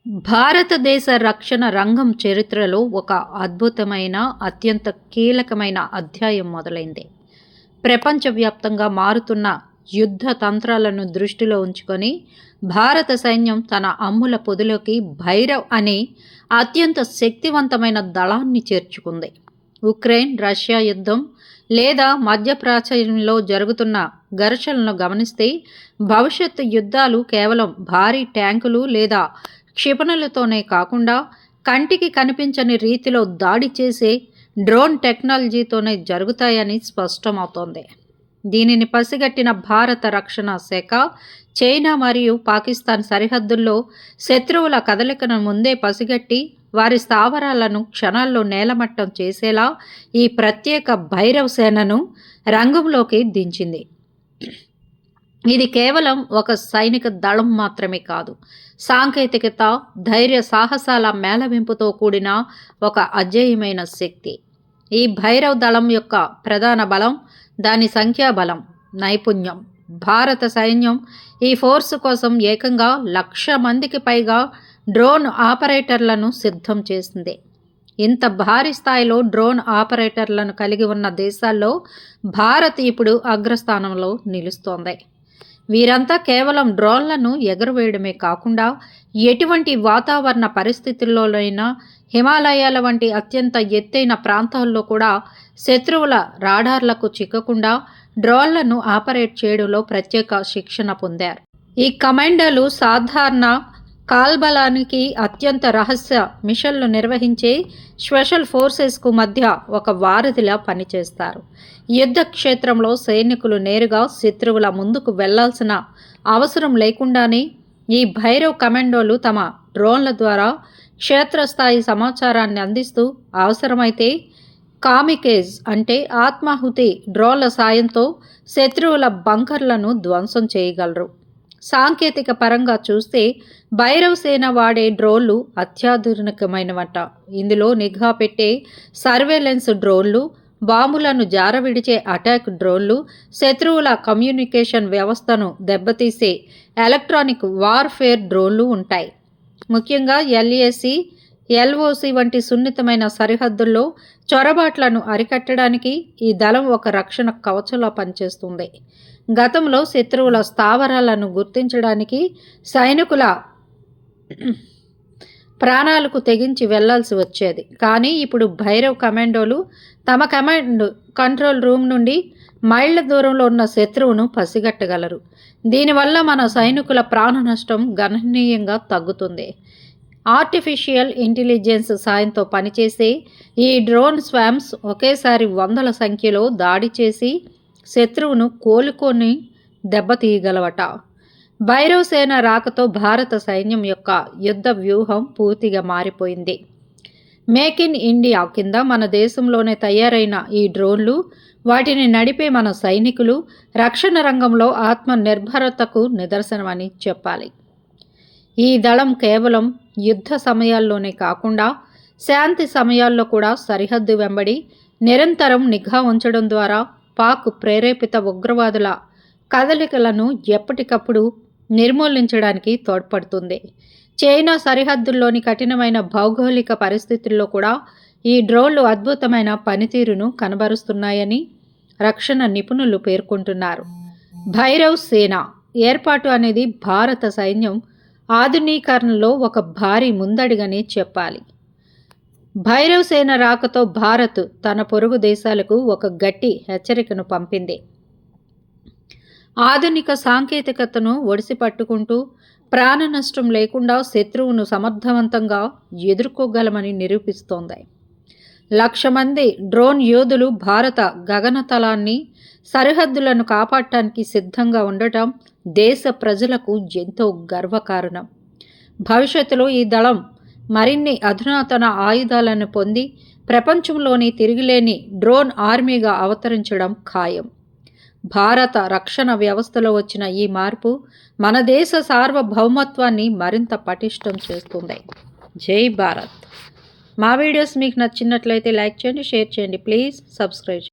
భారతదేశ రక్షణ రంగం చరిత్రలో ఒక అద్భుతమైన, అత్యంత కీలకమైన అధ్యాయం మొదలైంది. ప్రపంచవ్యాప్తంగా మారుతున్న యుద్ధ తంత్రాలను దృష్టిలో ఉంచుకొని భారత సైన్యం తన అమ్ముల పొదిలోకి భైరవ్ అనే అత్యంత శక్తివంతమైన దళాన్ని చేర్చుకుంది. ఉక్రెయిన్ రష్యా యుద్ధం లేదా మధ్యప్రాచ్యంలో జరుగుతున్న ఘర్షణలను గమనిస్తే భవిష్యత్తు యుద్ధాలు కేవలం భారీ ట్యాంకులు లేదా క్షిపణులతోనే కాకుండా కంటికి కనిపించని రీతిలో దాడి చేసే డ్రోన్ టెక్నాలజీతోనే జరుగుతాయని స్పష్టమవుతోంది. దీనిని పసిగట్టిన భారత రక్షణ శాఖ చైనా మరియు పాకిస్తాన్ సరిహద్దుల్లో శత్రువుల కదలికను ముందే పసిగట్టి వారి స్థావరాలను క్షణాల్లో నేలమట్టం చేసేలా ఈ ప్రత్యేక భైరవ్ సేనను రంగంలోకి దించింది. ఇది కేవలం ఒక సైనిక దళం మాత్రమే కాదు, సాంకేతికత, ధైర్య సాహసాల మేళవింపుతో కూడిన ఒక అజేయమైన శక్తి. ఈ భైరవ్ దళం యొక్క ప్రధాన బలం దాని సంఖ్యాబలం, నైపుణ్యం. భారత సైన్యం ఈ ఫోర్సు కోసం ఏకంగా 1,00,000 మందికి పైగా డ్రోన్ ఆపరేటర్లను సిద్ధం చేసింది. ఇంత భారీ స్థాయిలో డ్రోన్ ఆపరేటర్లను కలిగి ఉన్న దేశాల్లో భారత్ ఇప్పుడు అగ్రస్థానంలో నిలుస్తోంది. వీరంతా కేవలం డ్రోన్లను ఎగురవేయడమే కాకుండా ఎటువంటి వాతావరణ పరిస్థితుల్లోనైనా హిమాలయాల వంటి అత్యంత ఎత్తైన ప్రాంతాల్లో కూడా శత్రువుల రాడార్లకు చిక్కకుండా డ్రోన్లను ఆపరేట్ చేయడంలో ప్రత్యేక శిక్షణ పొందారు. ఈ కమాండోలు సాధారణ కాల్బలానికి అత్యంత రహస్య మిషన్లు నిర్వహించే స్పెషల్ ఫోర్సెస్కు మధ్య ఒక వారధిలా పనిచేస్తారు. యుద్ధ క్షేత్రంలో సైనికులు నేరుగా శత్రువుల ముందుకు వెళ్లాల్సిన అవసరం లేకుండానే ఈ భైరవ్ కమాండోలు తమ డ్రోన్ల ద్వారా క్షేత్రస్థాయి సమాచారాన్ని అందిస్తూ అవసరమైతే కామికేజ్ అంటే ఆత్మాహుతి డ్రోన్ల సాయంతో శత్రువుల బంకర్లను ధ్వంసం చేయగలరు. సాంకేతిక పరంగా చూస్తే భైరవ్ సేన వాడే డ్రోన్లు అత్యాధునికమైనవట. ఇందులో నిఘా పెట్టే సర్వేలెన్స్ డ్రోన్లు, బాంబులను జారవిడిచే అటాక్ డ్రోన్లు, శత్రువుల కమ్యూనికేషన్ వ్యవస్థను దెబ్బతీసే ఎలక్ట్రానిక్ వార్ఫేర్ డ్రోన్లు ఉంటాయి. ముఖ్యంగా ఎల్ఏసి, ఎల్ఓసి వంటి సున్నితమైన సరిహద్దుల్లో చొరబాట్లను అరికట్టడానికి ఈ దళం ఒక రక్షణ కవచంలా పనిచేస్తుంది. గతంలో శత్రువుల స్థావరాలను గుర్తించడానికి సైనికుల ప్రాణాలకు తెగించి వెళ్లాల్సి వచ్చేది. కానీ ఇప్పుడు భైరవ్ కమాండోలు తమ కమాండ్ కంట్రోల్ రూమ్ నుండి మైళ్ళ దూరంలో ఉన్న శత్రువును పసిగట్టగలరు. దీనివల్ల మన సైనికుల ప్రాణ నష్టం గణనీయంగా తగ్గుతుంది. ఆర్టిఫిషియల్ ఇంటెలిజెన్స్ సాయంతో పనిచేసే ఈ డ్రోన్ స్వామ్స్ ఒకేసారి వందల సంఖ్యలో దాడి చేసి శత్రువును కోలుకొని దెబ్బతీయగలవట. భైరవ్ సేన రాకతో భారత సైన్యం యొక్క యుద్ధ వ్యూహం పూర్తిగా మారిపోయింది. మేక్ ఇన్ ఇండియా కింద మన దేశంలోనే తయారైన ఈ డ్రోన్లు, వాటిని నడిపే మన సైనికులు రక్షణ రంగంలో ఆత్మనిర్భరతకు నిదర్శనమని చెప్పాలి. ఈ దళం కేవలం యుద్ధ సమయాల్లోనే కాకుండా శాంతి సమయాల్లో కూడా సరిహద్దు వెంబడి నిరంతరం నిఘా ఉంచడం ద్వారా పాక్ ప్రేరేపిత ఉగ్రవాదుల కదలికలను ఎప్పటికప్పుడు నిర్మూలించడానికి తోడ్పడుతుంది. చైనా సరిహద్దుల్లోని కఠినమైన భౌగోళిక పరిస్థితుల్లో కూడా ఈ డ్రోన్లు అద్భుతమైన పనితీరును కనబరుస్తున్నాయని రక్షణ నిపుణులు పేర్కొంటున్నారు. భైరవ్ సేన ఏర్పాటు అనేది భారత సైన్యం ఆధునీకరణలో ఒక భారీ ముందడుగనే చెప్పాలి. భైరవ్ సేన రాకతో భారత్ తన పొరుగు దేశాలకు ఒక గట్టి హెచ్చరికను పంపింది. ఆధునిక సాంకేతికతను ఒడిసి పట్టుకుంటూ ప్రాణ నష్టం లేకుండా శత్రువును సమర్థవంతంగా ఎదుర్కోగలమని నిరూపిస్తోంది. 1,00,000 మంది డ్రోన్ యోధులు భారత గగనతలాన్ని, సరిహద్దులను కాపాడటానికి సిద్ధంగా ఉండటం దేశ ప్రజలకు ఎంతో గర్వకారణం. భవిష్యత్తులో ఈ దళం మరిన్ని అధునాతన ఆయుధాలను పొంది ప్రపంచంలోని తిరిగిలేని డ్రోన్ ఆర్మీగా అవతరించడం ఖాయం. భారత రక్షణ వ్యవస్థలో వచ్చిన ఈ మార్పు మన దేశ సార్వభౌమత్వాన్ని మరింత పటిష్టం చేస్తుంది. జై భారత్. మా వీడియోస్ మీకు నచ్చినట్లయితే లైక్ చేయండి, షేర్ చేయండి, ప్లీజ్ సబ్స్క్రైబ్.